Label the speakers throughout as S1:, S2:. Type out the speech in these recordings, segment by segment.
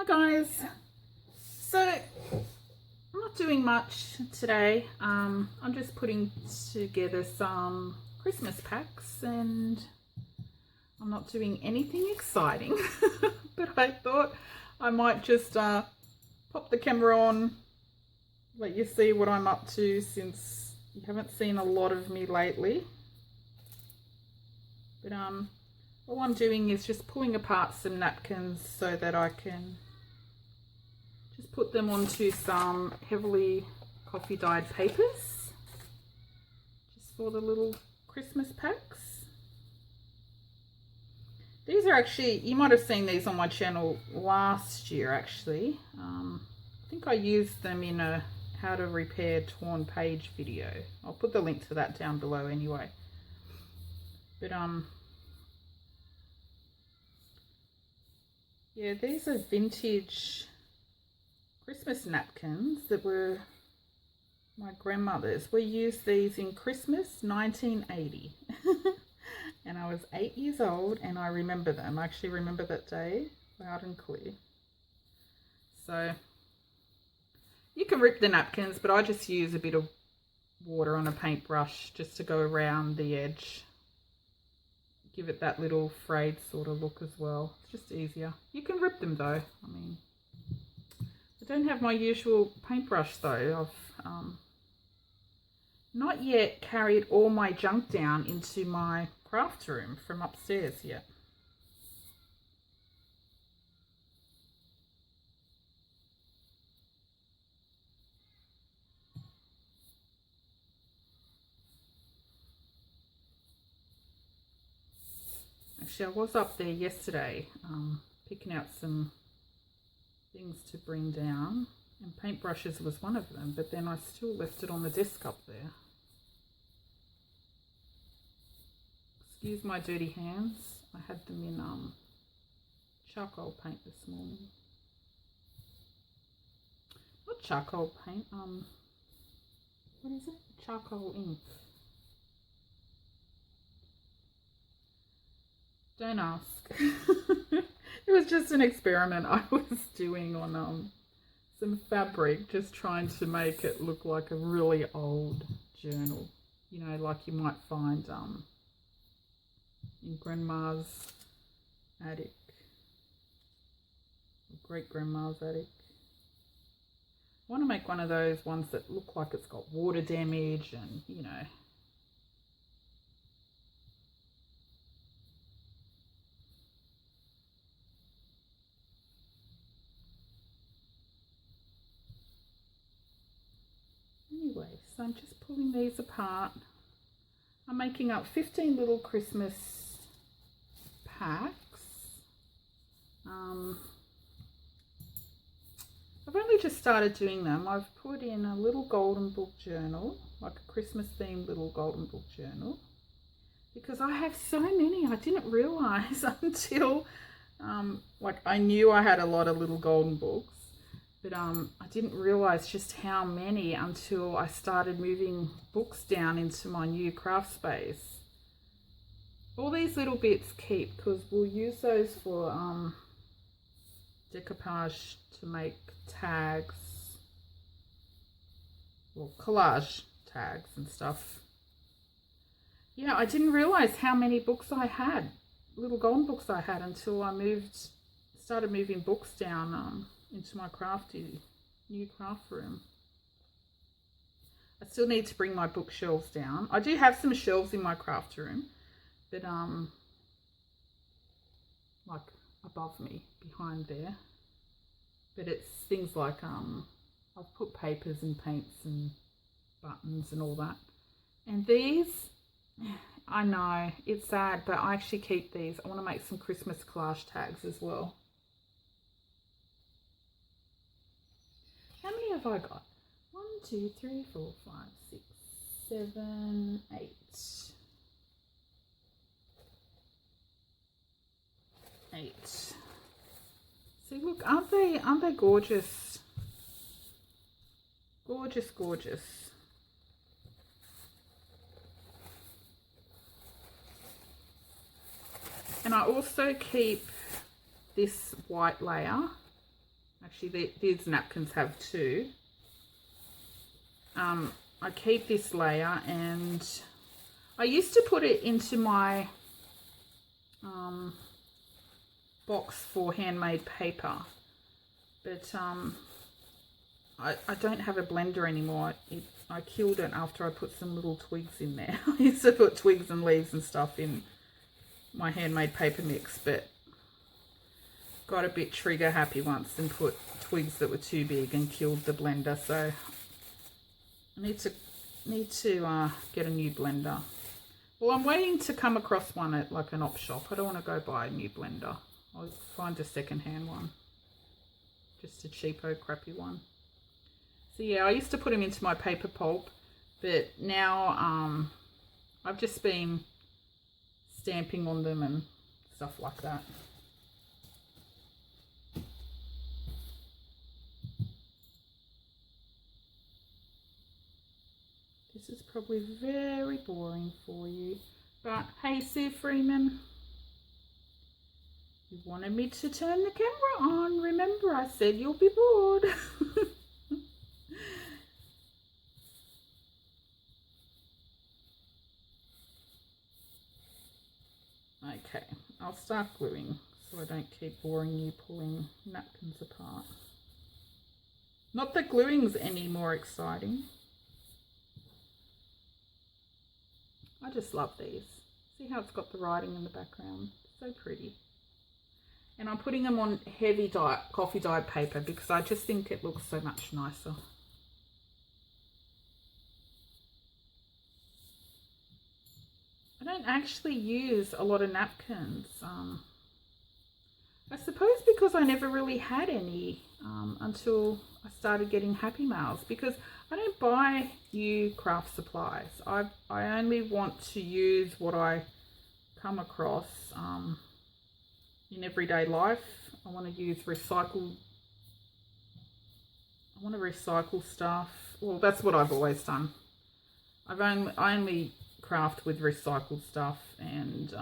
S1: Hi guys, so I'm not doing much today. I'm just putting together some Christmas packs and I'm not doing anything exciting but I thought I might just pop the camera on, let you see what I'm up to since you haven't seen a lot of me lately. But all I'm doing is just pulling apart some napkins so that I can just put them onto some heavily coffee dyed papers just for the little Christmas packs. These are actually, you might have seen these on my channel last year actually. I think I used them in a how to repair torn page video. I'll put the link to that down below anyway. But yeah, these are vintage Christmas napkins that were my grandmother's. We used these in Christmas 1980 and I was 8 years old and I remember them. I actually remember that day loud and clear. So you can rip the napkins, but I just use a bit of water on a paintbrush just to go around the edge. Give it that little frayed sort of look as well. It's just easier. You can rip them though. I mean, I don't have my usual paintbrush though. I've not yet carried all my junk down into my craft room from upstairs yet. Actually, I was up there yesterday picking out some things to bring down, and paintbrushes was one of them, but then I still left it on the desk up there. Excuse my dirty hands. I had them in charcoal paint this morning. Not charcoal paint, what is it? Charcoal ink. Don't ask. It was just an experiment I was doing on some fabric, just trying to make it look like a really old journal, you know, like you might find in grandma's attic or great grandma's attic. I want to make one of those ones that look like it's got water damage and, you know. Anyway, so I'm just pulling these apart. I'm making up 15 little Christmas packs. I've only just started doing them. I've put in a little golden book journal, like a Christmas themed little golden book journal, because I have so many. I didn't realize until like I knew I had a lot of little golden books, but I didn't realize just how many until I started moving books down into my new craft space. All these little bits keep because we'll use those for decoupage to make tags or collage tags and stuff. Yeah, I didn't realize how many books I had, little golden books I had, until I started moving books down into my new craft room. I still need to bring my bookshelves down. I do have some shelves in my craft room, but like above me, behind there. But it's things like I've put papers and paints and buttons and all that. And these, I know it's sad, but I actually keep these. I want to make some Christmas collage tags as well. How many have I got? 1, 2, 3, 4, 5, 6, 7, 8. See, look, aren't they gorgeous? Gorgeous, gorgeous. And I also keep this white layer Actually, these napkins have two. I keep this layer, and I used to put it into my box for handmade paper, but I don't have a blender anymore. I killed it after I put some little twigs in there. I used to put twigs and leaves and stuff in my handmade paper mix, but got a bit trigger happy once and put twigs that were too big and killed the blender. So I need to get a new blender. Well, I'm waiting to come across one at like an op shop. I don't want to go buy a new blender. I'll find a second-hand one, just a cheapo, crappy one. So yeah, I used to put them into my paper pulp, but now I've just been stamping on them and stuff like that. This is probably very boring for you, but hey, Sue Freeman, you wanted me to turn the camera on. Remember, I said you'll be bored. Okay, I'll start gluing so I don't keep boring you pulling napkins apart. Not that gluing's any more exciting. I just love these. See how it's got the writing in the background? So pretty. And I'm putting them on heavy coffee dyed paper because I just think it looks so much nicer. I don't actually use a lot of napkins. I suppose because I never really had any until I started getting Happy Mails, because I don't buy new craft supplies. I only want to use what I come across in everyday life. I want to use recycled. I want to recycle stuff. Well, that's what I've always done. I only craft with recycled stuff, and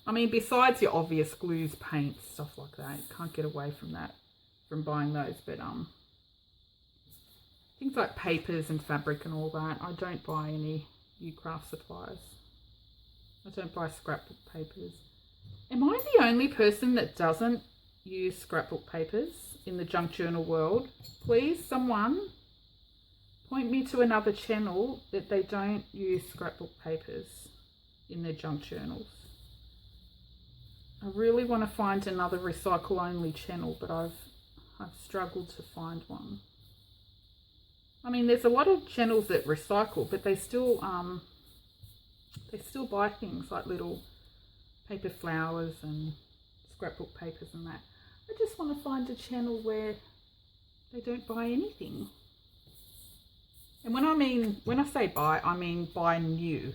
S1: I mean, besides your obvious glues, paints, stuff like that, you can't get away from that, from buying those. But things like papers and fabric and all that, I don't buy any new craft supplies. I don't buy scrapbook papers. Am I the only person that doesn't use scrapbook papers in the junk journal world? Please, someone point me to another channel that they don't use scrapbook papers in their junk journals. I really want to find another recycle only channel, but I've struggled to find one. I mean, there's a lot of channels that recycle, but they still buy things like little paper flowers and scrapbook papers and that. I just want to find a channel where they don't buy anything. And when I say buy, I mean buy new.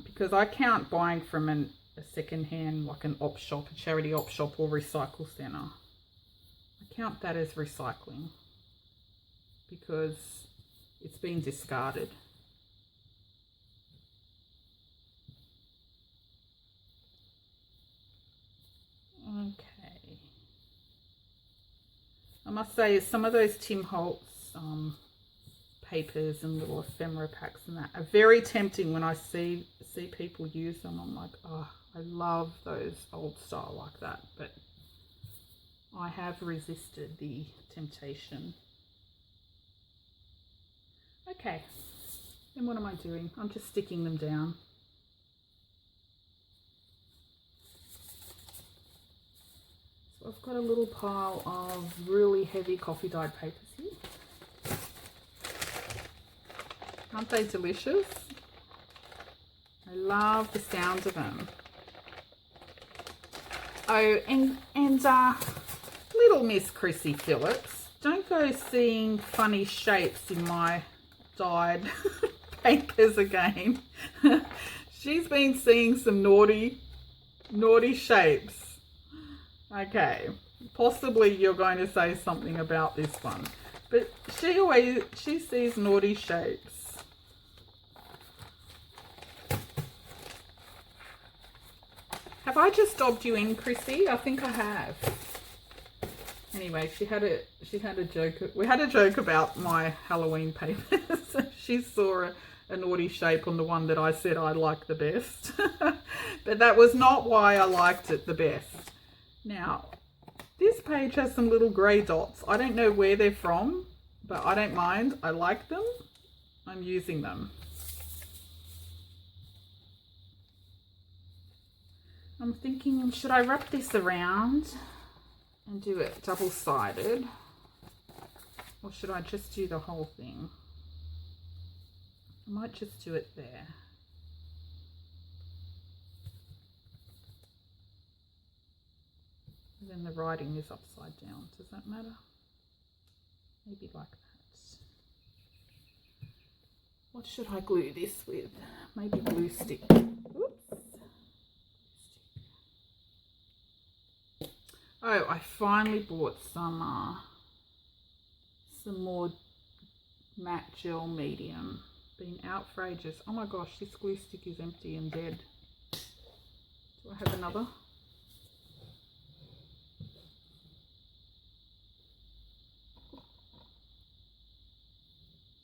S1: Because I count buying from a second-hand, like an op shop, a charity op shop or recycle centre. I count that as recycling because it's been discarded. Okay. I must say, some of those Tim Holtz papers and little ephemera packs and that are very tempting when I see people use them. I'm like, oh, I love those old style like that, but I have resisted the temptation. Okay, then what am I doing? I'm just sticking them down. So I've got a little pile of really heavy coffee dyed papers here. Aren't they delicious? I love the sound of them. Oh, and little Miss Chrissy Phillips, don't go seeing funny shapes in my dyed papers again. She's been seeing some naughty shapes. Okay, possibly you're going to say something about this one, but she sees naughty shapes. Have I just dobbed you in, Chrissy? I think I have. Anyway, she had a joke. We had a joke about my Halloween papers. She saw a naughty shape on the one that I said I liked the best. But that was not why I liked it the best. Now, this page has some little grey dots. I don't know where they're from, but I don't mind. I like them. I'm using them. I'm thinking, should I wrap this around and do it double-sided, or should I just do the whole thing? I might just do it there. And then the writing is upside down. Does that matter? Maybe like that. What should I glue this with? Maybe glue stick. Oops. Oh, I finally bought some more matte gel medium. Been out for ages. Oh my gosh, this glue stick is empty and dead. Do I have another?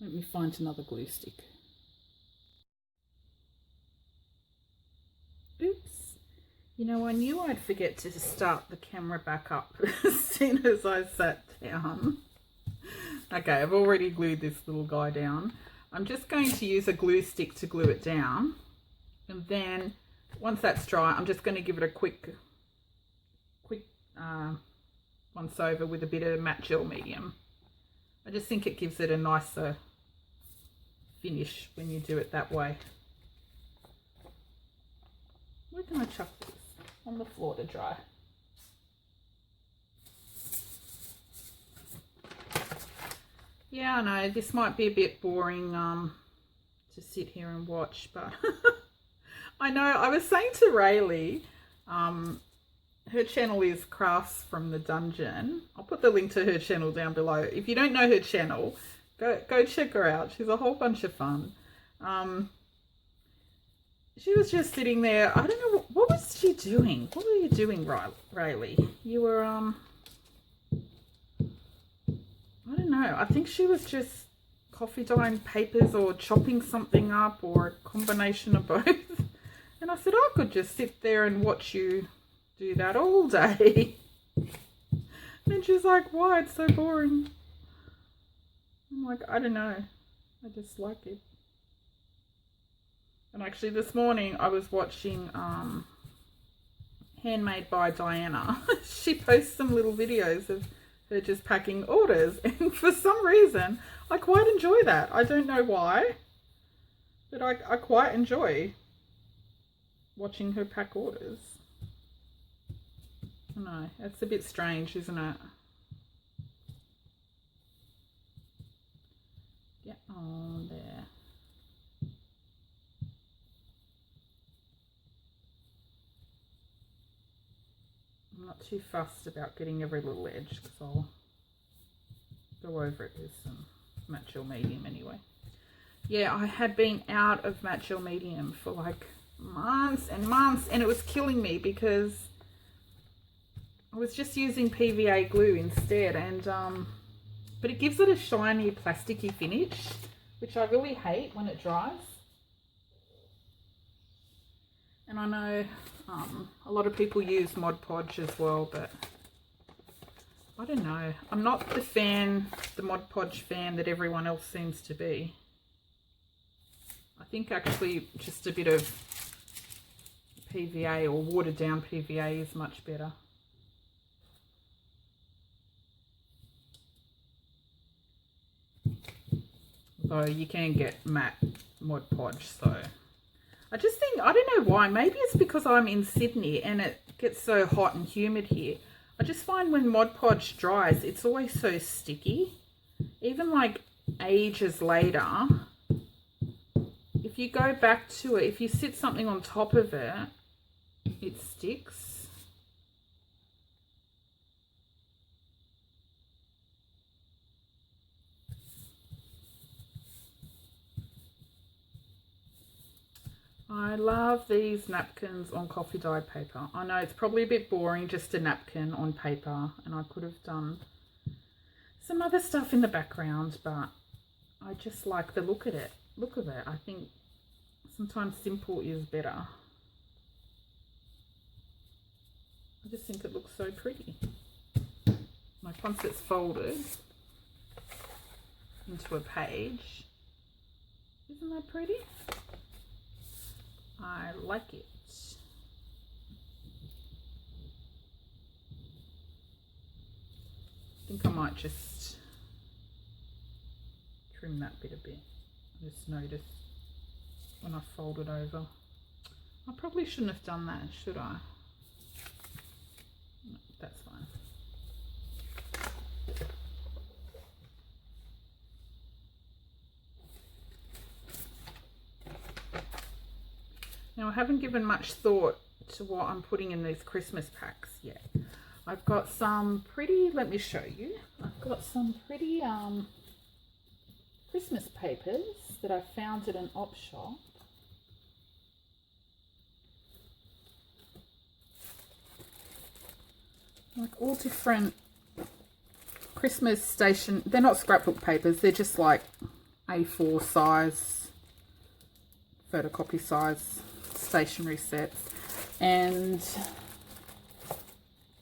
S1: Let me find another glue stick. Oops. You know, I knew I'd forget to start the camera back up as soon as I sat down. Okay, I've already glued this little guy down. I'm just going to use a glue stick to glue it down. And then once that's dry, I'm just going to give it a quick once over with a bit of matte gel medium. I just think it gives it a nicer finish when you do it that way. Where can I chuck this? On the floor to dry. Yeah, I know this might be a bit boring to sit here and watch, but I know I was saying to Rayleigh, her channel is Crafts from the Dungeon. I'll put the link to her channel down below. If you don't know her channel, go check her out. She's a whole bunch of fun. She was just sitting there. I don't know, what was she doing? What were you doing, Rayleigh? You were, I don't know. I think she was just coffee dyeing papers or chopping something up or a combination of both. And I said, I could just sit there and watch you do that all day. And she's like, why? It's so boring. I'm like, I don't know. I just like it. And actually this morning I was watching Handmade by Diana. She posts some little videos of her just packing orders, and for some reason I quite enjoy that. I don't know why, but I quite enjoy watching her pack orders. I know, it's a bit strange, isn't it? Get on there. I'm not too fussed about getting every little edge because I'll go over it with some matte gel medium anyway. Yeah, I had been out of matte gel medium for like months and months, and it was killing me because I was just using PVA glue instead, and but it gives it a shiny plasticky finish, which I really hate when it dries. And I know a lot of people use Mod Podge as well, but I don't know. I'm not the Mod Podge fan that everyone else seems to be. I think actually just a bit of PVA or watered down PVA is much better. Though you can get matte Mod Podge, so I just think, I don't know why, maybe it's because I'm in Sydney and it gets so hot and humid here. I just find when Mod Podge dries, it's always so sticky. Even like ages later, if you go back to it, if you sit something on top of it, it sticks. I love these napkins on coffee dyed paper. I know it's probably a bit boring, just a napkin on paper, and I could have done some other stuff in the background, but I just like the look of it. I think sometimes simple is better. I just think it looks so pretty. Like once it's folded into a page, isn't that pretty? I like it. I think I might just trim that bit a bit. I just noticed when I fold it over. I probably shouldn't have done that, should I? No, that's fine. Now, I haven't given much thought to what I'm putting in these Christmas packs yet. I've got some pretty, let me show you. I've got some pretty Christmas papers that I found at an op shop. Like all different Christmas station, they're not scrapbook papers, they're just like A4 size, photocopy size stationery sets. And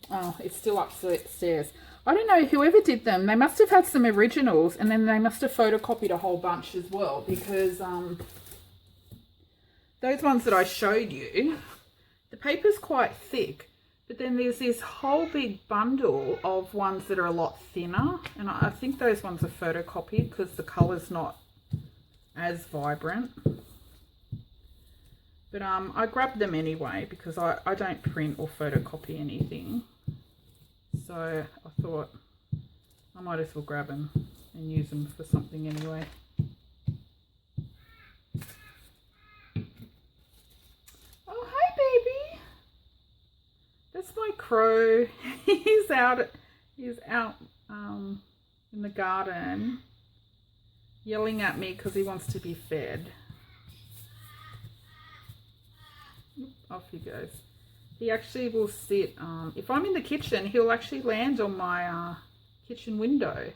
S1: oh, it's still upstairs. I don't know, whoever did them, they must have had some originals and then they must have photocopied a whole bunch as well, because those ones that I showed you, the paper's quite thick, but then there's this whole big bundle of ones that are a lot thinner, and I think those ones are photocopied because the colour's not as vibrant. But I grabbed them anyway because I don't print or photocopy anything. So I thought I might as well grab them and use them for something anyway. Oh, hi baby. That's my crow. He's out in the garden yelling at me because he wants to be fed. Off he goes. He actually will sit, if I'm in the kitchen, he'll actually land on my kitchen window.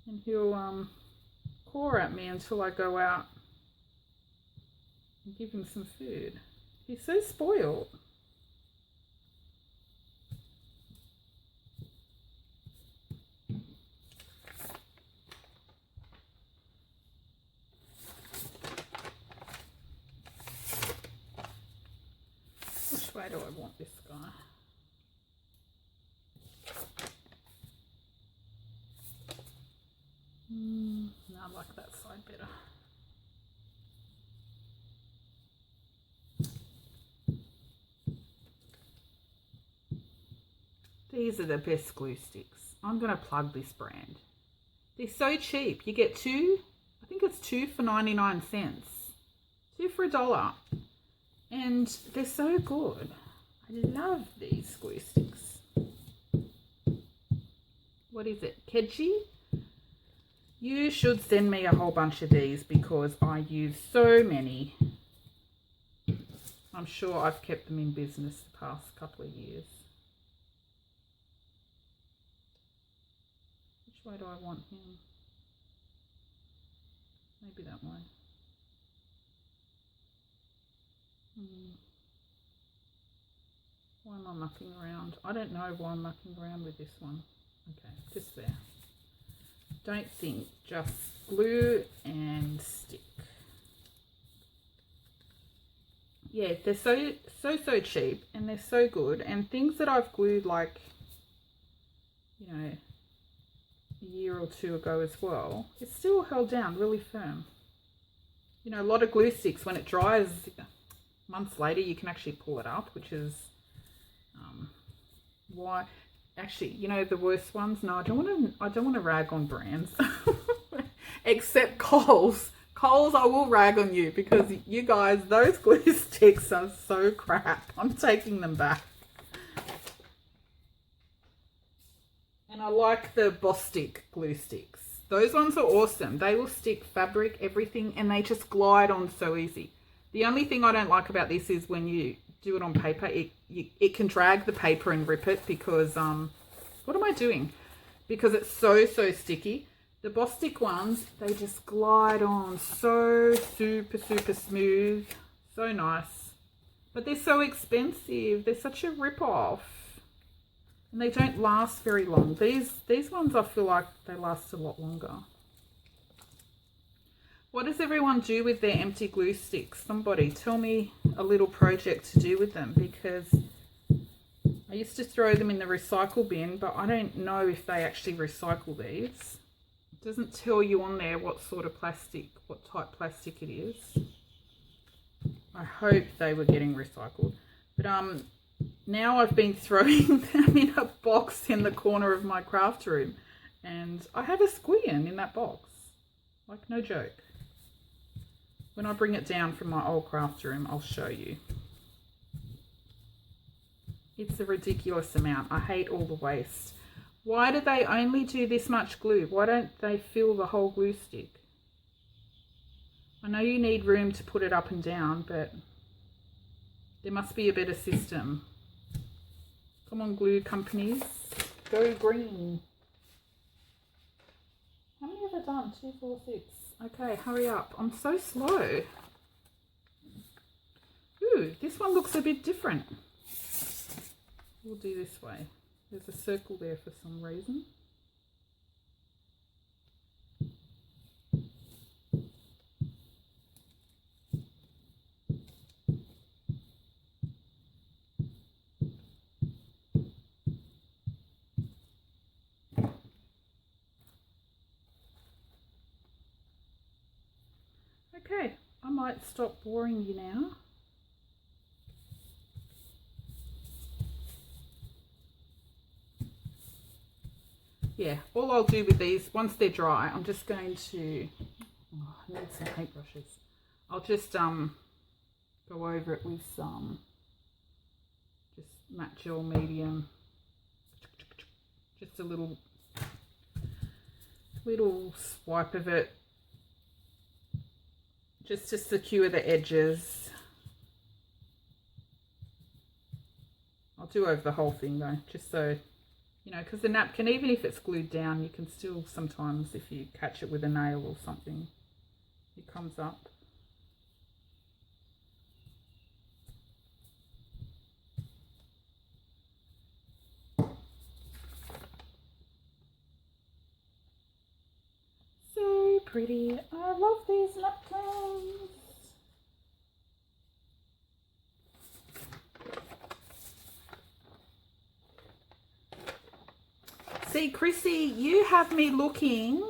S1: And he'll caw at me until I go out and give him some food. He's so spoiled. Which way do I want this guy? No, I like that side better. These are the best glue sticks. I'm going to plug this brand. They're so cheap. You get two, I think it's 2 for 99 cents. 2 for $1. And they're so good. I love these glue sticks. What is it? Keji? You should send me a whole bunch of these because I use so many. I'm sure I've kept them in business the past couple of years. Which way do I want him? Maybe that one. Why am I mucking around? I don't know why I'm mucking around with this one. Okay, just there. Don't think, just glue and stick. Yeah, they're so cheap and they're so good. And things that I've glued like, you know, a year or two ago as well, it's still held down really firm. You know, a lot of glue sticks, when it dries months later, you can actually pull it up, which is why. Actually, you know, the worst ones. No, I don't want to rag on brands, except Coles. Coles, I will rag on you because you guys, those glue sticks are so crap. I'm taking them back. And I like the Bostik glue sticks. Those ones are awesome. They will stick fabric, everything, and they just glide on so easy. The only thing I don't like about this is when you do it on paper, it can drag the paper and rip it because, what am I doing? Because it's so sticky. The Bostik ones, they just glide on so super smooth. So nice. But they're so expensive. They're such a rip-off. And they don't last very long. These ones, I feel like they last a lot longer. What does everyone do with their empty glue sticks? Somebody tell me a little project to do with them, because I used to throw them in the recycle bin, but I don't know if they actually recycle these. It doesn't tell you on there what sort of plastic, what type plastic it is. I hope they were getting recycled. But now I've been throwing them in a box in the corner of my craft room, and I have a squillion in that box. Like, no joke. When I bring it down from my old craft room, I'll show you. It's a ridiculous amount. I hate all the waste. Why do they only do this much glue? Why don't they fill the whole glue stick? I know you need room to put it up and down, but there must be a better system. Come on, glue companies. Go green. How many have I done? 2, 4, 6. Okay, hurry up. I'm so slow. Ooh, this one looks a bit different. We'll do this way. There's a circle there for some reason. Okay, I might stop boring you now. Yeah, all I'll do with these, once they're dry, I'm just going to, I need some paintbrushes. I'll just go over it with some, just matte gel medium, just a little swipe of it, just to secure the edges. I'll do over the whole thing though, just so, you know, because the napkin, even if it's glued down, you can still sometimes, if you catch it with a nail or something, it comes up. So pretty. I love these napkins. See, Chrissy, you have me looking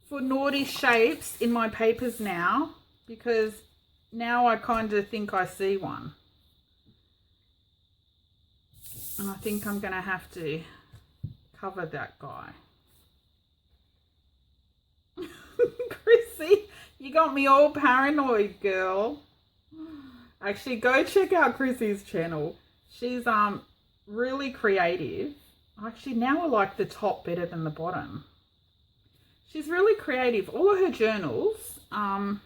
S1: for naughty shapes in my papers now, because now I kind of think I see one. And I think I'm going to have to cover that guy. Chrissy, you got me all paranoid, girl. Actually, go check out Chrissy's channel. She's really creative. Actually, now I like the top better than the bottom. She's really creative. All of her journals. Actually,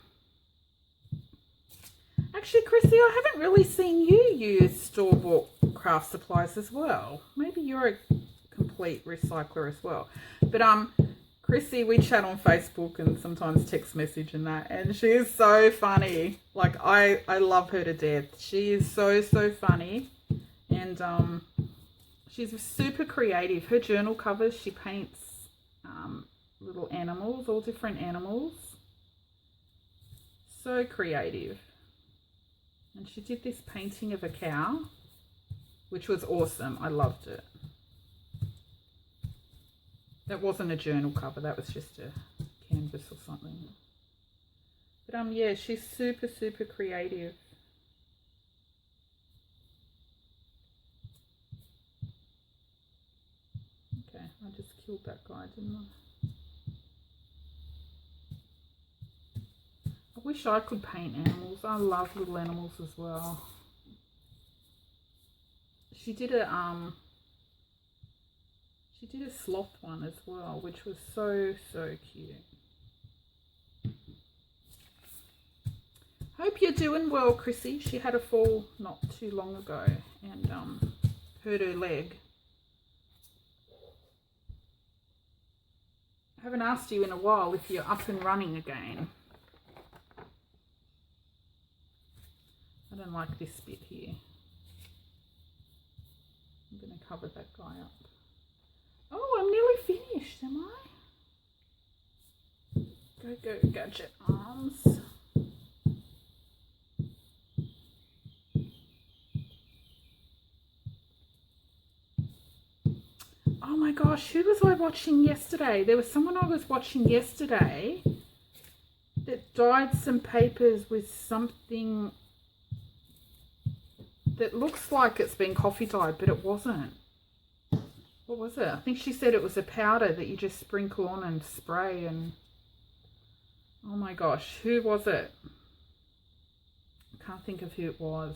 S1: Chrissy, I haven't really seen you use store-bought craft supplies as well. Maybe you're a complete recycler as well. But Chrissy, we chat on Facebook and sometimes text message and that, and she is so funny. Like, I love her to death. She is so funny, and she's super creative. Her journal covers, she paints little animals, all different animals. So creative. And she did this painting of a cow, which was awesome. I loved it. That wasn't a journal cover, that was just a canvas or something. But yeah, she's super creative. Okay, I just killed that guy, didn't I? I wish I could paint animals. I love little animals as well. She did a sloth one as well, which was so cute. Hope you're doing well, Chrissy. She had a fall not too long ago and hurt her leg. I haven't asked you in a while if you're up and running again. I don't like this bit here. I'm going to cover that guy up. Oh, I'm nearly finished, am I? Go, gadget arms. Oh my gosh, who was I watching yesterday? There was someone I was watching yesterday that dyed some papers with something that looks like it's been coffee dyed, but it wasn't. What was it? I think she said it was a powder that you just sprinkle on and spray and... Oh my gosh, who was it? I can't think of who it was.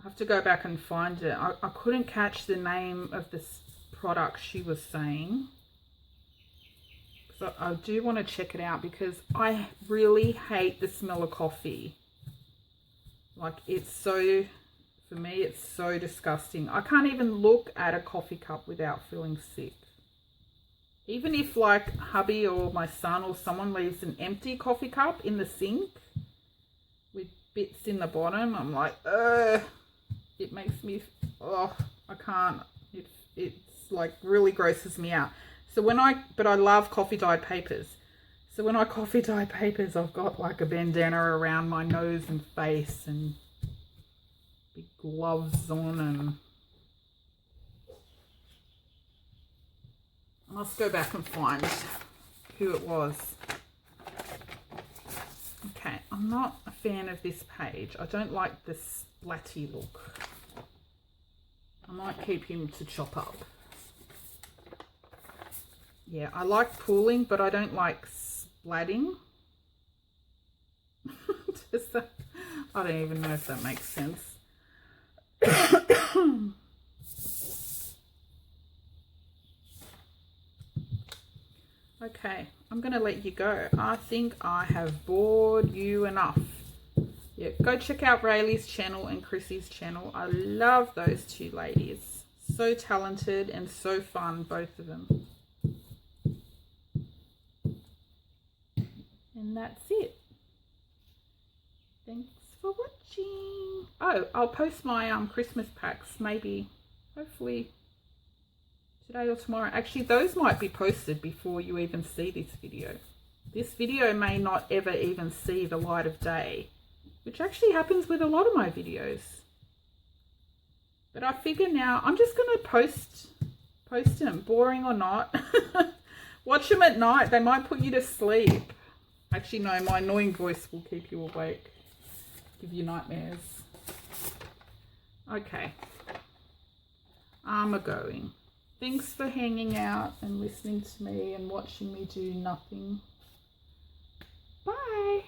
S1: I have to go back and find it. I couldn't catch the name of this product she was saying. So I do want to check it out because I really hate the smell of coffee. Like, it's so... For me, it's so disgusting. I can't even look at a coffee cup without feeling sick. Even if like hubby or my son or someone leaves an empty coffee cup in the sink with bits in the bottom, I'm like, ugh. It makes me, oh, I can't. It's like really grosses me out. So but I love coffee dyed papers. So when I coffee dye papers, I've got like a bandana around my nose and face and big gloves on, and I must go back and find who it was. Okay, I'm not a fan of this page. I don't like the splatty look. I might keep him to chop up. Yeah, I like pooling, but I don't like splatting. I don't even know if that makes sense. Okay, I'm going to let you go. I think I have bored you enough. Yeah, go check out Rayleigh's channel and Chrissy's channel. I love those two ladies. So talented and so fun, both of them. And that's it. Thanks for watching. Oh, I'll post my Christmas packs maybe, hopefully today or tomorrow. Actually, those might be posted before you even see this video. This video may not ever even see the light of day, which actually happens with a lot of my videos. But I figure now I'm just going to post them, boring or not. Watch them at night. They might put you to sleep. Actually, no, my annoying voice will keep you awake, give you nightmares. Okay, I'm a-going. Thanks for hanging out and listening to me and watching me do nothing. Bye.